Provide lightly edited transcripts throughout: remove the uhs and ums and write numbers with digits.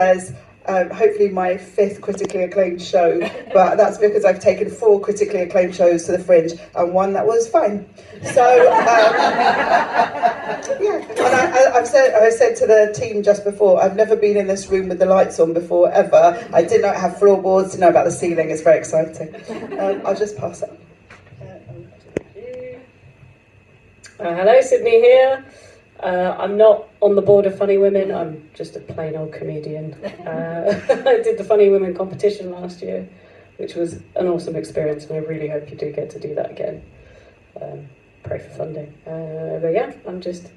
as hopefully my 5th critically acclaimed show, but that's because I've taken 4 critically acclaimed shows to the Fringe and one that was fine. So yeah, and I've said to the team just before, I've never been in this room with the lights on before ever. I did not have floorboards to know about the ceiling. It's very exciting. I'll just pass it. Hello, Sydney here. I'm not on the board of Funny Women, I'm just a plain old comedian. I did the Funny Women competition last year, which was an awesome experience, and I really hope you do get to do that again. Pray for funding. But yeah, I'm just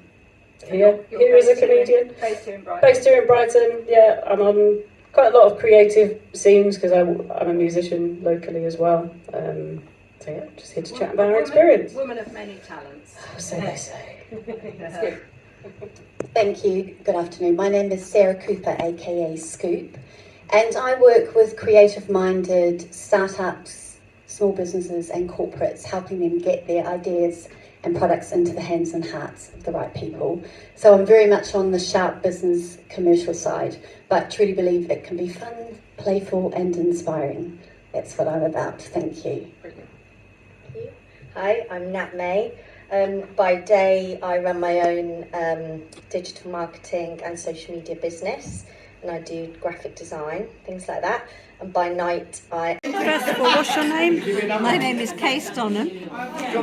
here as a comedian. Based here in Brighton. Based here in Brighton, yeah. I'm on quite a lot of creative scenes because I'm a musician locally as well. So yeah, just here to chat about our experience. Woman of many talents. So they say. That's good. Thank you. Good afternoon. My name is Sarah Cooper, aka Scoop, and I work with creative-minded startups, small businesses and corporates, helping them get their ideas and products into the hands and hearts of the right people. So I'm very much on the sharp business commercial side, but truly believe it can be fun, playful and inspiring. That's what I'm about. Thank you. Brilliant. Thank you. Hi, I'm Nat May. By day, I run my own digital marketing and social media business, and I do graphic design, things like that. And by night, First of all, what's your name? My name is Kay Stonham.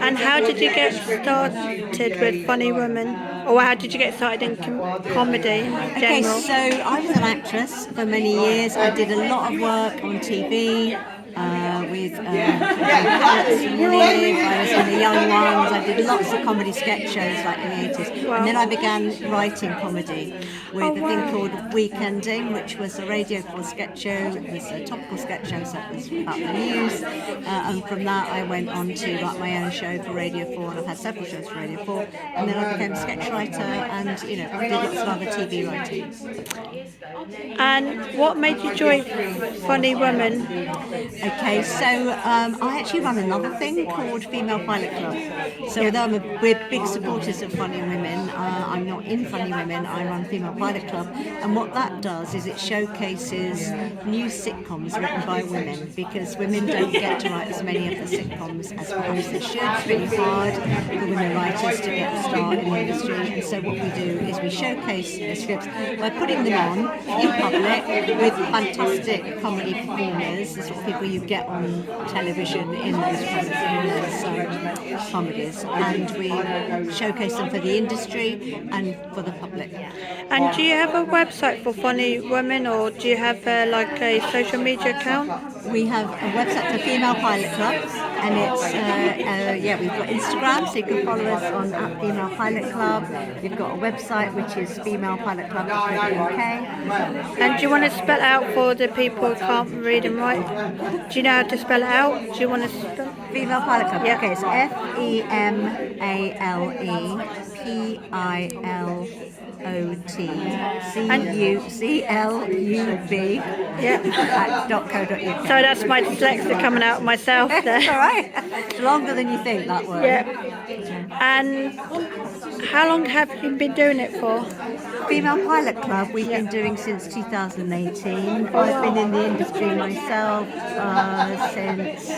And how did you get started with Funny Women? Or how did you get started in comedy in Okay, general? so I was an actress for many years. I did a lot of work on TV with Pirates and Live. I was in the Young Ones. I did lots of comedy sketch shows like in the 80s. Wow. And then I began writing comedy with a thing called Weekending, which was a Radio 4 sketch show. It was a topical sketch show, so it was about the news. And from that I went on to write my own show for Radio 4, and I've had several shows for Radio 4. And then I became a sketch writer and, did lots of other TV writing. And what made you join Funny Women? Okay, so I actually run another thing called Female Pilot Club. So although we're big supporters of Funny Women, I'm not in Funny Women, I run Female Pilot Club. And what that does is it showcases new sitcoms written by women, because women don't get to write as many of the sitcoms as perhaps they should. It's really hard for women writers to get a start in the industry. And so what we do is we showcase the scripts by putting them on in public with fantastic comedy performers, the sort of people you get on television in those comedies, and we showcase them for the industry and for the public. And do you have a website for Funny Women, or do you have like a social media account? We have a website for Female Pilot Club, and it's we've got Instagram, so you can follow us on @FemalePilotClub. We've got a website which is femalepilotclub.co.uk. And do you want to spell it out for the people who can't read and write? Do you know how to spell it out? Do you want to spell? Female Pilot Club. Yeah. Okay, it's FEMALEPILOTCLUB @.co.uk. So that's my dyslexia coming out myself there. That's all right. It's longer than you think, that word. Yeah. And how long have you been doing it for? Female Pilot Club we've been doing since 2018. I've been in the industry myself since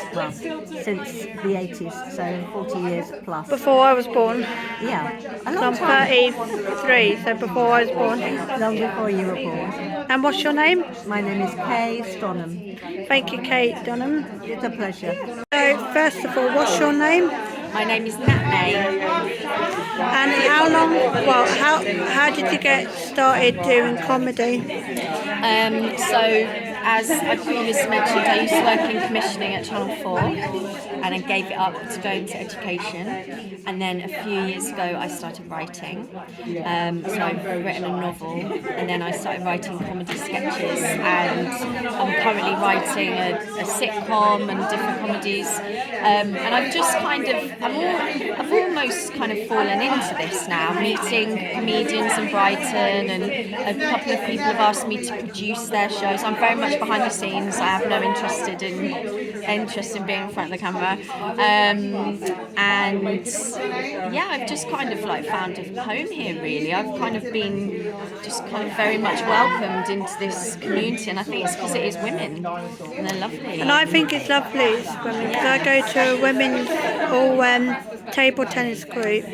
the 80s, so 40 years plus. Before I was born. Yeah, a So long I'm time. 33, so before I was born. Long before you were born. And what's your name? My name is Kay Stonham. Thank you, Kate Dunham. It's a pleasure. So first of all, what's your name? My name is Nat May. And how did you get started doing comedy? So, as I previously mentioned, I used to work in commissioning at Channel 4, and I gave it up to go into education. And then a few years ago, I started writing. So I've written a novel, and then I started writing comedy sketches. And I'm currently writing a sitcom and different comedies. And I've just I've almost kind of fallen into this now, meeting comedians in Brighton, and a couple of people have asked me to produce their shows. I'm very much much behind the scenes. I have no interest in being in front of the camera. And yeah, I've just kind of like found a home here really. I've kind of been just kind of very much welcomed into this community, and I think it's because it is women and they're lovely. And I think it's lovely it's women, because I go to a women's all table tennis group,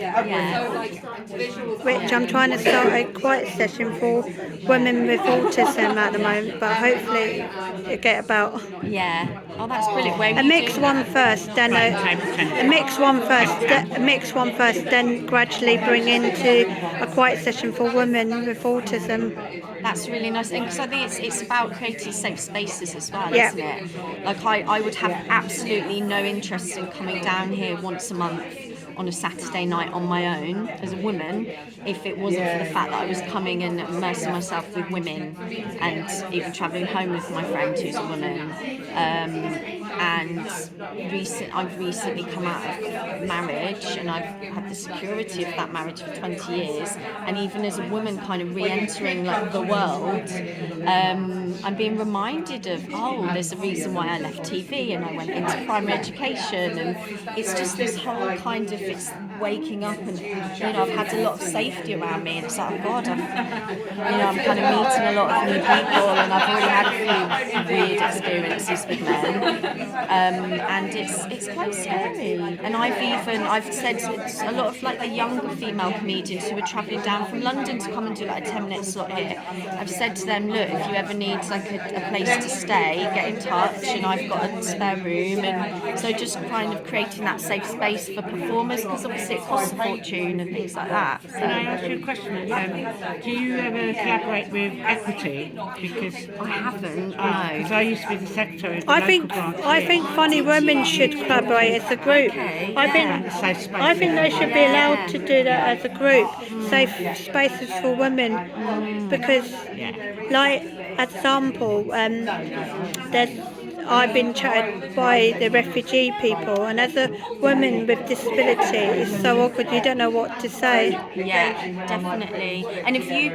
which I'm trying to start a quiet session for women with autism at the moment, but hopefully it'll get about. Yeah. Oh, that's brilliant. Where A mixed one first, then then gradually bring into a quiet session for women with autism. That's really nice, and because I think it's about creating safe spaces as well, Yeah. isn't it? Like I would have absolutely no interest in coming down here once a month on a Saturday night on my own as a woman if it wasn't for the fact that I was coming and immersing myself with women, and even travelling home with my friend who's a woman. And I've recently come out of marriage, and I've had the security of that marriage for 20 years, and even as a woman kind of re-entering like the world, I'm being reminded of, there's a reason why I left TV and I went into primary education, and it's just this whole kind of, it's waking up, and I've had a lot of safety around me, and it's like, oh God, I'm kind of meeting a lot of new people, and I've already had a few weird experiences with men. And it's quite scary. And I've said to a lot of like the younger female comedians who are travelling down from London to come and do like a 10-minute slot here, I've said to them, look, if you ever need like a place to stay, get in touch, and I've got a spare room. And so just kind of creating that safe space for performers, because obviously it costs a fortune and things like that. So, can I ask you a question? Do you ever collaborate with Equity? Because I haven't, no. Because I used to be the secretary of the I local think branch. funny women should collaborate as a group. I think they should be allowed to do that as a group. Safe spaces for women, because, like example, I've been chatted by the refugee people, and as a woman with disability, it's so awkward. You don't know what to say. Yeah, definitely. And have you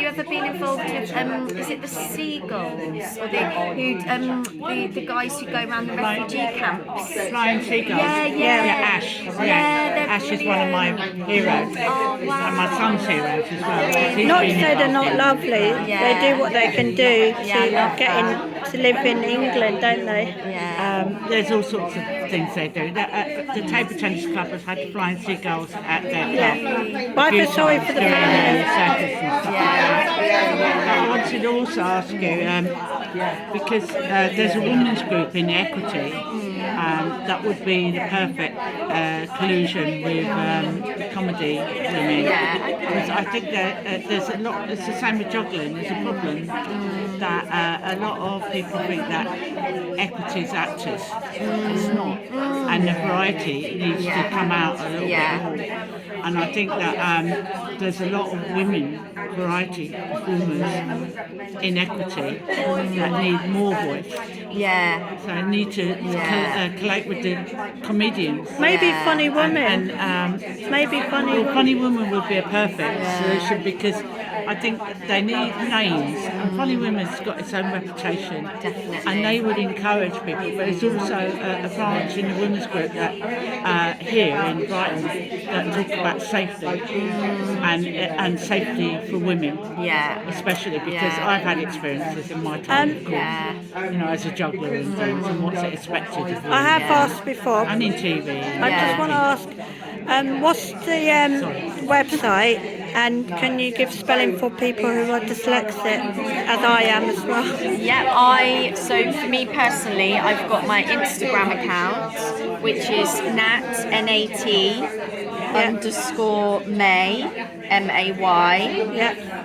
ever been involved with is it the Seagulls, or the guys who go around the refugee camps? Flying Seagulls. Yeah, Ash. Ash is one of my heroes, and my son's heroes as well. Not to say they're not lovely. They do what they can do to get in to live in England, don't they? There's all sorts of things they do. The table tennis club has had the Flying Seagulls at their club. But I feel sorry for the family. I wanted to also ask you, because there's a women's group in Equity, that would be the perfect collusion with comedy women. Because I think that there's a lot, it's the same with juggling, there's a problem that a lot of people think that Equity's actors. It's not. And the variety needs to come out a little bit more. And I think that there's a lot of women variety performers in Equity that need more voice. So I need to collate with the comedians. Maybe funny women. Maybe funny women would be a perfect solution, because I think they need names, and Funny Women's got its own reputation. Definitely. And they would encourage people, but there's also a branch in the women's group that here in Brighton that talk about safety and safety for women, especially because I've had experiences in my time, of course, as a juggler and things, and what's expected of women. I have asked before. And in TV. I just want to ask, what's the website, and can you give spelling for people who are dyslexic, as I am as well? So for me personally, I've got my Instagram account, which is Nat, N-A-T, _ May, M-A-Y,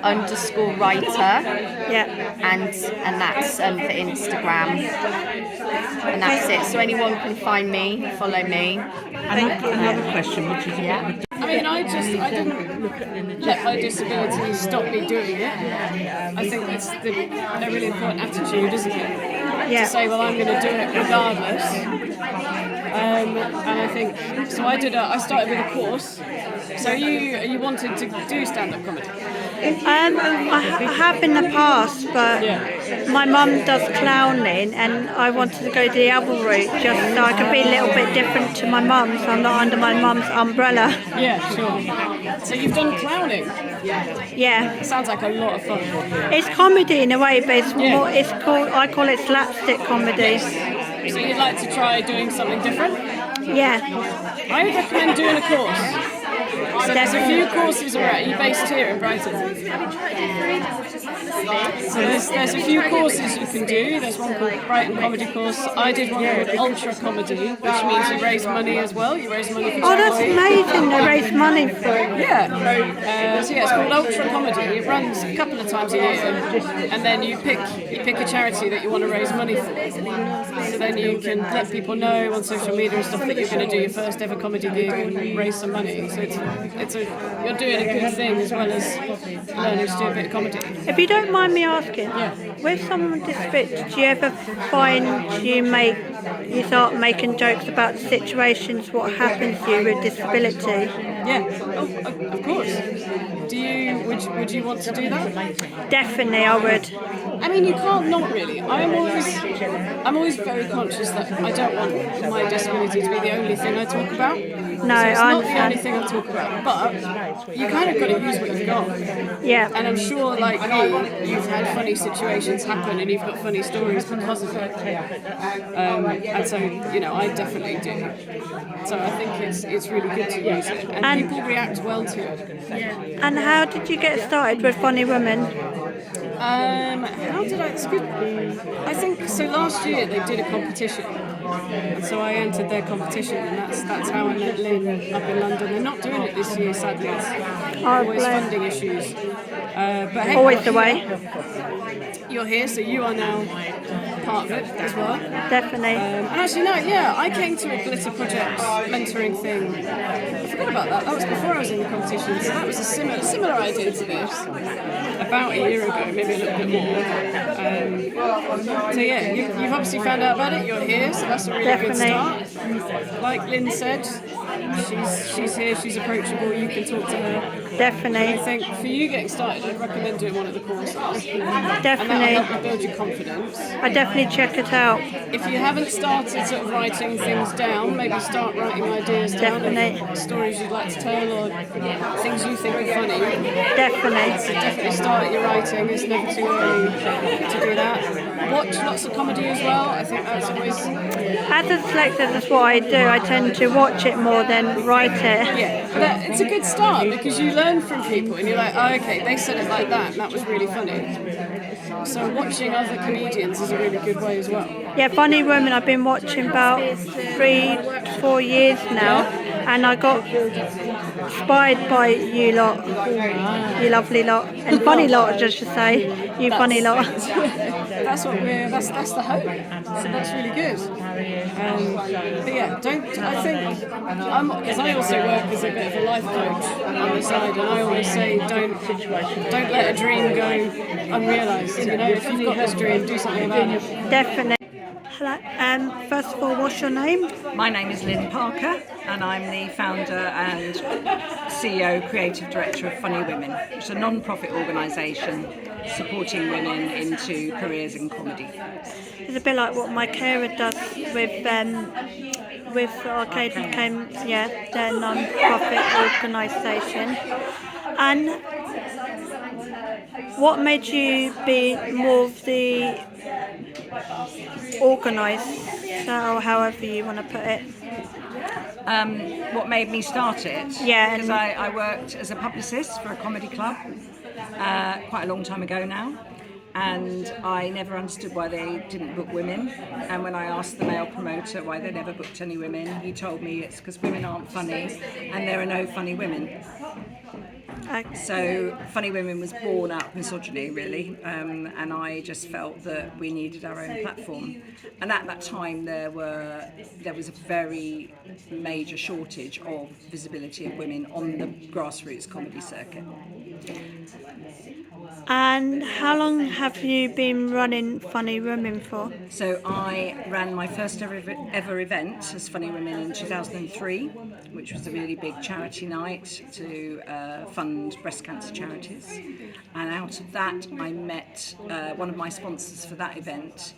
_ writer, and that's for Instagram, and that's it. So anyone can find me, follow me. And I've got another question, which is a bit of a I mean, I didn't let my disability stop me doing it. I think that's a really important attitude, isn't it? To say, well, I'm going to do it regardless. And I think so. I started with a course. So you wanted to do stand-up comedy? I have in the past, but my mum does clowning, and I wanted to go the other route just so I could be a little bit different to my mum, so I'm not under my mum's umbrella. Yeah, sure. So you've done clowning? Yeah. It sounds like a lot of fun. It's comedy in a way, but it's more. I call it slapstick comedy. So you'd like to try doing something different? Yeah. I would recommend doing a course. So there's a few courses around. Are you based here in Brighton? So there's a few courses you can do. There's one called Brighton Comedy Course. I did one called Ultra Comedy, which means you raise money as well. You raise money for charity. Oh, that's amazing! They raise money for it. Yeah. So yeah, it's called Ultra Comedy. It runs a couple of times a year, and then you pick a charity that you want to raise money for. So then you can let people know on social media and stuff that you're going to do your first ever comedy gig and raise some money. So you're doing a good thing as well as learning to do a bit of comedy. If you don't mind me asking, with someone with disability, do you ever find you start making jokes about the situations, what happens to you with disability? Yeah, of course. Would you want to do that? Definitely, I would. I mean, you can't not really. I'm always very conscious that I don't want my disability to be the only thing I talk about. No, so it's I not the only understand. thing I talk about, but you kind of got to use what you've got. Yeah. And I'm sure, like you've had funny situations happen, and you've got funny stories because of it. And so, I definitely do. So I think it's really good to use it, and people react well to it. And how did you get started with Funny Women? How did I? It's good. I think so. Last year they did a competition, and so I entered their competition, and that's how I met Lynn up in London. They're not doing it this year, sadly. It's always funding issues. But hey, Always the way. You're here, so you are now part of it as well. Definitely. And actually, no, yeah, I came to a Glitter Project mentoring thing. I forgot about that. That was before I was in the competition, so that was a similar idea to this. About a year ago, maybe a little bit more. So yeah, you've obviously found out about it. You're here, so that's a really good start. Like Lynn said, she's here. She's approachable. You can talk to her. Definitely. I think for you getting started, I'd recommend doing one of the courses. Definitely. And that'll help you build your confidence. I definitely check it out. If you haven't started sort of writing things down, maybe start writing ideas down. Definitely. Of stories you'd like to tell or things you think are funny. Definitely. So definitely start your writing. It's never too early to do that. Watch lots of comedy as well. I think that's always... As a dyslexic, that's what I do. I tend to watch it more than write it. Yeah, but it's a good start because you learn from people and you're like, oh, okay, they said it like that and that was really funny. So watching other comedians is a really good way as well. Yeah, Funny Women I've been watching about 3-4 years now, and I got inspired by you lot, you lovely lot, and funny lot, I should say, you funny lot. That's what that's the hope. So that's really good. But yeah, I think, because I also work as a bit of a life coach on the side, and I always say don't let a dream go unrealised. If you've got this dream, do something about it. Definitely. Hello. First of all, what's your name? My name is Lynn Parker, and I'm the founder and CEO, creative director of Funny Women, which is a non-profit organisation supporting women into careers in comedy. It's a bit like what my carer does with Arcade Became, their non-profit organisation. And what made you be more of the organiser, or however you want to put it? What made me start it? Yeah. Because I worked as a publicist for a comedy club quite a long time ago now, and I never understood why they didn't book women. And when I asked the male promoter why they never booked any women, he told me it's because women aren't funny and there are no funny women. So Funny Women was born out of misogyny, really, and I just felt that we needed our own platform. And at that time there was a very major shortage of visibility of women on the grassroots comedy circuit. And how long have you been running Funny Women for? So I ran my first ever event as Funny Women in 2003, which was a really big charity night to fund breast cancer charities. And out of that, I met one of my sponsors for that event.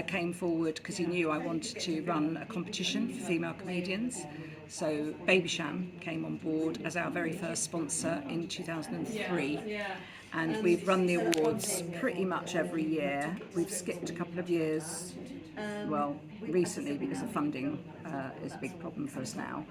Came forward because he knew I wanted to run a competition for female comedians. So Baby Sham came on board as our very first sponsor in 2003. And we've run the awards pretty much every year. We've skipped a couple of years, well, recently because of funding is a big problem for us now.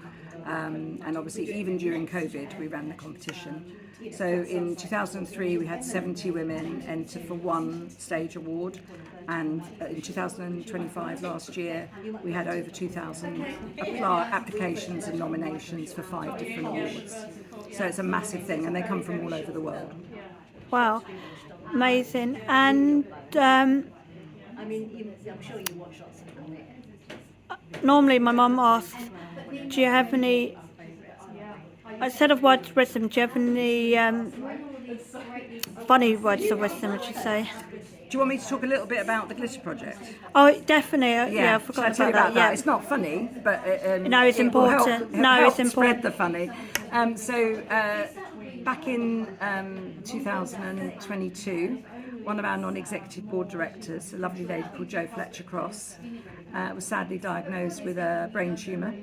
And obviously even during COVID we ran the competition. So in 2003 we had 70 women enter for one stage award, and in 2025 last year we had over 2,000 applications and nominations for 5 different awards. So it's a massive thing, and they come from all over the world. Wow, amazing. And normally my mum asks, do you have any, instead of words of wisdom, do you have any funny words of wisdom, I should say? Do you want me to talk a little bit about the Glitter Project? Oh, definitely. Yeah, I forgot Shall I tell you about that. Yeah. It's not funny, but No, it's important. Help It's spread important. the funny. Back in 2022, one of our non-executive board directors, a lovely lady called Jo Fletcher-Cross, was sadly diagnosed with a brain tumour.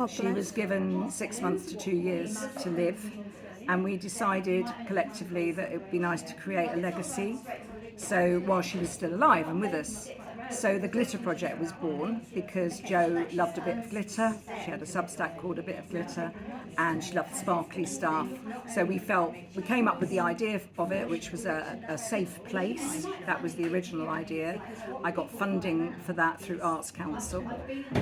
She was given 6 months to 2 years to live, and we decided collectively that it would be nice to create a legacy. So while she was still alive and with us. So the Glitter Project was born because Jo loved a bit of glitter. She had a Substack called A Bit of Glitter, and she loved sparkly stuff. So we came up with the idea of it, which was a safe place. That was the original idea. I got funding for that through Arts Council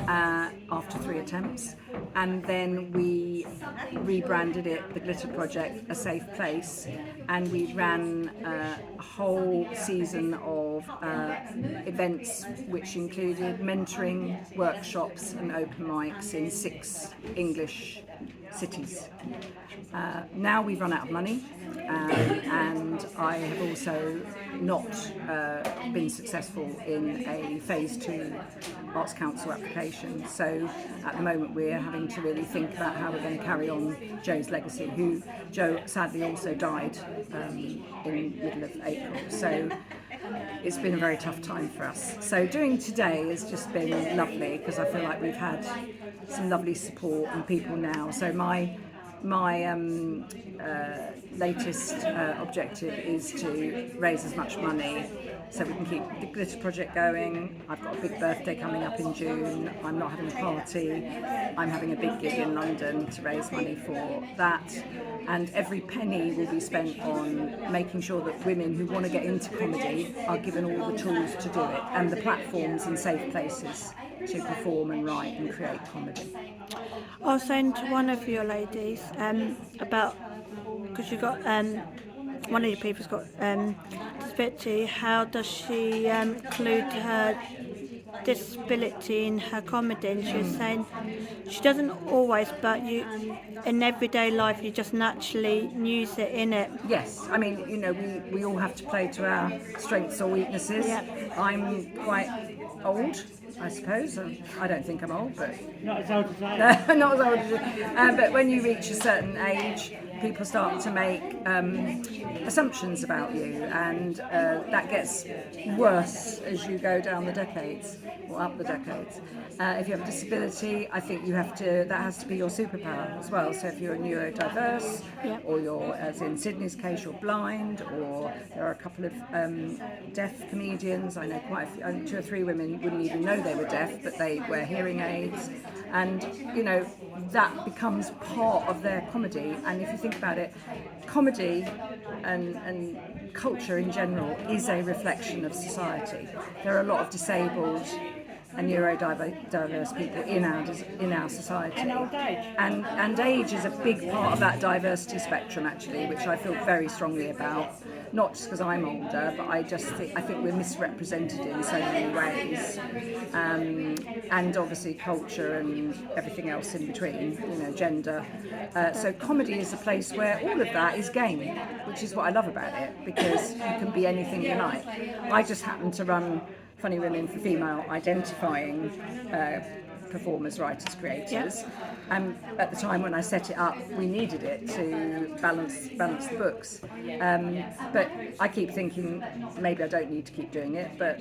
after 3 attempts, and then we rebranded it the Glitter Project, A Safe Place, and we ran a whole season of events which included mentoring, workshops and open mics in 6 English cities. Now we've run out of money, and I have also not been successful in a phase 2 Arts Council application. So at the moment we're having to really think about how we're going to carry on Jo's legacy, who Jo sadly also died in the middle of April. So it's been a very tough time for us. So doing today has just been lovely because I feel like we've had some lovely support and people now. So my latest objective is to raise as much money so we can keep the Glitter Project going. I've got a big birthday coming up in June. I'm not having a party. I'm having a big gig in London to raise money for that. And every penny will be spent on making sure that women who want to get into comedy are given all the tools to do it, and the platforms and safe places to perform and write and create comedy. I was saying to one of your ladies about, because you got one of your people's got disability. How does she include her disability in her comedy? And she was saying she doesn't always, but you in everyday life you just naturally use it in it. Yes, I mean, you know, we all have to play to our strengths or weaknesses. Yeah. I'm quite old, I suppose. I don't think I'm old, but Not as old as I am. not as old as you. But when you reach a certain age, people start to make assumptions about you, and that gets worse as you go down the decades or up the decades. If you have a disability, I think that has to be your superpower as well. So if you're neurodiverse, or you're, as in Sydney's case, you're blind, or there are a couple of deaf comedians. I know quite a few, 2 or 3 women wouldn't even know they were deaf, but they wear hearing aids, and you know that becomes part of their comedy. And if you think about it, comedy and culture in general is a reflection of society. There are a lot of disabled and neurodiverse people in our society, And old age. and age is a big part of that diversity spectrum, actually, which I feel very strongly about. not just because I'm older, but I think we're misrepresented in so many ways, and obviously culture and everything else in between, gender. So comedy is a place where all of that is game, which is what I love about it, because you can be anything you like. I just happen to run Funny Women for female identifying performers, writers, creators. And at the time when I set it up, we needed it to balance the books. But I keep thinking maybe I don't need to keep doing it, but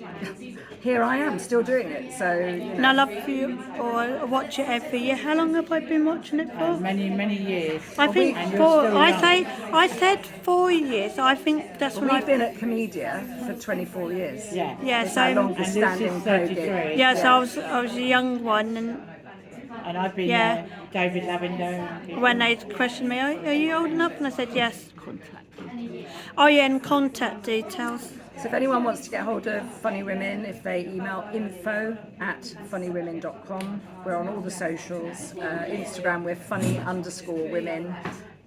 here I am still doing it. So And I love you or watch it every year. How long have I been watching it for? Many years. I think And you're 4. still young. I said 4 years. I think that's when we've been at Comedia for 24 years. Yeah. Yeah, It's so our longest And this standing is 33. program. yeah, so I was a young one, And I've been Yeah. David Lavender. when they questioned me, are you old enough? And I said yes. Oh yeah, and contact details. So if anyone wants to get hold of Funny Women, if they email info@funnywomen.com. We're on all the socials. Instagram, we're funny_women.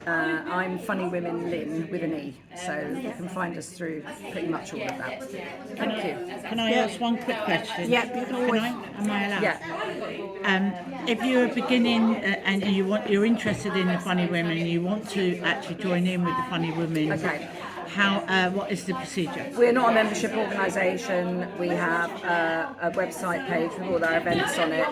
I'm Funny Women Lynn with an E, so you can find us through pretty much all of that. Thank you. Can I ask one quick question? Yeah, you can always. Am I allowed? Yeah. If you're beginning and you're interested in the Funny Women, and you want to actually join in with the Funny Women. Okay. What is the procedure? We're not a membership organisation. We have a website page with all our events on it.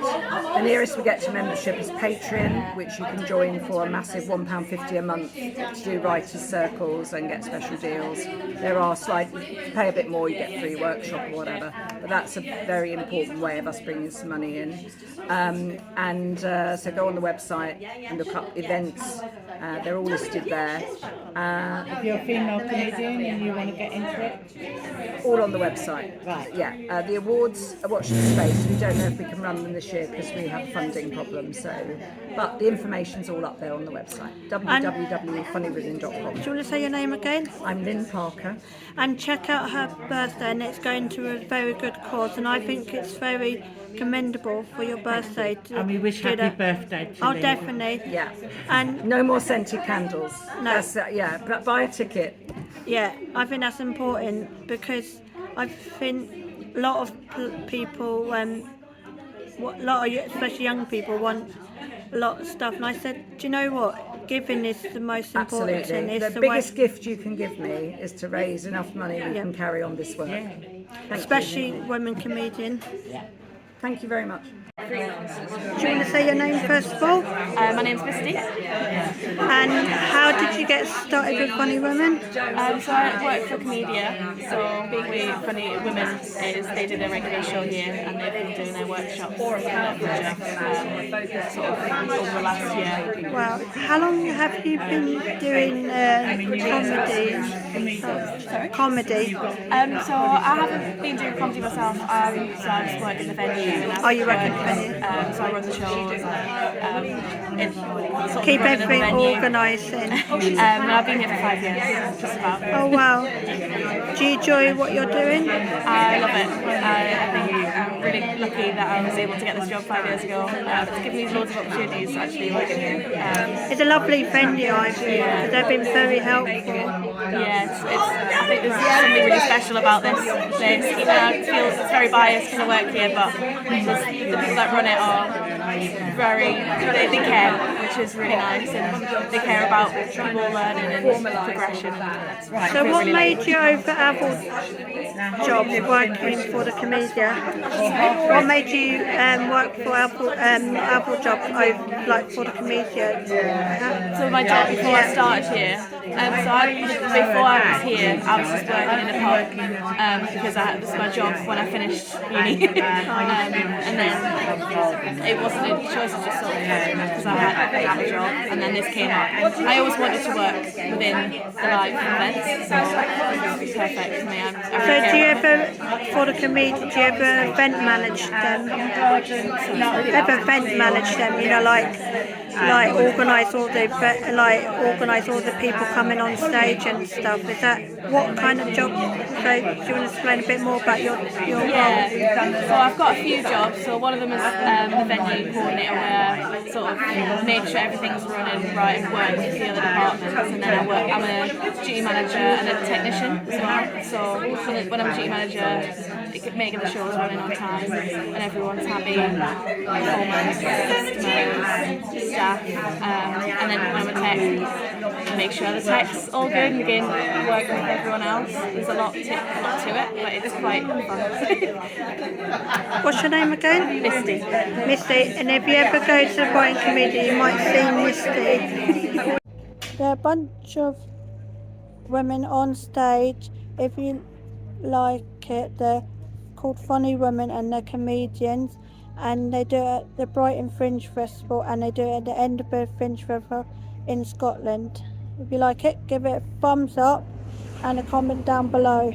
The nearest we get to membership is Patreon, which you can join for a massive £1.50 a month to do writers' circles and get special deals. There are you pay a bit more, you get a free workshop or whatever. But that's a very important way of us bringing some money in. So go on the website and look up events. They're all listed there. If you're a female comedian and you want to get into it? All on the website. Right. Yeah. The awards are watching the space. We don't know if we can run them this year because we have a funding problem. But the information's all up there on the website. www.funnywomen.com. Do you want to say your name again? I'm Lynn Parker. And check out her birthday, and it's going to a very good cause, and I think it's very commendable for your birthday to And we wish do happy that. birthday to Oh, Lynn. definitely. Yeah. And No more scented candles. No. But buy a ticket. yeah, I think that's important because I think a lot of people, especially young people, want a lot of stuff. And I said, do you know what? Giving is the most important Absolutely. thing. The It's biggest gift you can give me is to raise enough money we Yeah. can carry on this work. especially women comedian. Thank you very much. Do you want to say your name first of all? My name's Misty. And how did you get started with Funny Women? So I work for Comedia. So Big Way Funny Women is they did a regular show here and they've been doing their workshops project sort of over the last year. Well, how long have you been doing comedy? So I haven't been doing comedy myself. So I just work in the venue. Oh, you work in the venue? So I run the shows. Keep everything organised in. And I've been here for 5 years, just about. Oh wow. Do you enjoy what you're doing? I love it. I think I'm really lucky that I was able to get this job 5 years ago. It's given me loads of opportunities actually working here. It's a lovely venue, I feel. They've been very helpful. Yeah, I think there's something really special about this place. I feel it's very biased because I work here, but the people that run it are they care, which is really nice, and they care about people learning and progression. So what made you over Apple job working for the Comedia? What made you work for Apple job for the Comedia? So my job before I started here, before I was here, I was just working in a pub because that was my job when I finished uni, and then it wasn't a choice, it just sort of because I had a job, and then this came up. I always wanted to work within the live events, so it's perfect for me. So do you ever, for the Comedia, do you ever event manage them? Ever event manage them, like organise all the people coming on stage and stuff. Is that what kind of job? So do you want to explain a bit more about your Yeah, so I've got a few jobs. So one of them is the venue coordinator, where I sort of make sure everything's running right and work with the other departments. And then I'm a duty manager and a technician as well. So when I'm a duty manager, making the shows running on time and everyone's happy, performers, customers, staff. And then when I'm a tech, make sure the tech's all good and again working with everyone else. There's a lot to it, but it's quite fun. What's your name again? Misty. Misty, and if you ever go to the Brighton Committee, you might see Misty. There are a bunch of women on stage. If you like it, they're called Funny Women and they're comedians, and they do it at the Brighton Fringe Festival, and they do it at the Edinburgh Fringe Festival in Scotland. If you like it, give it a thumbs up and a comment down below.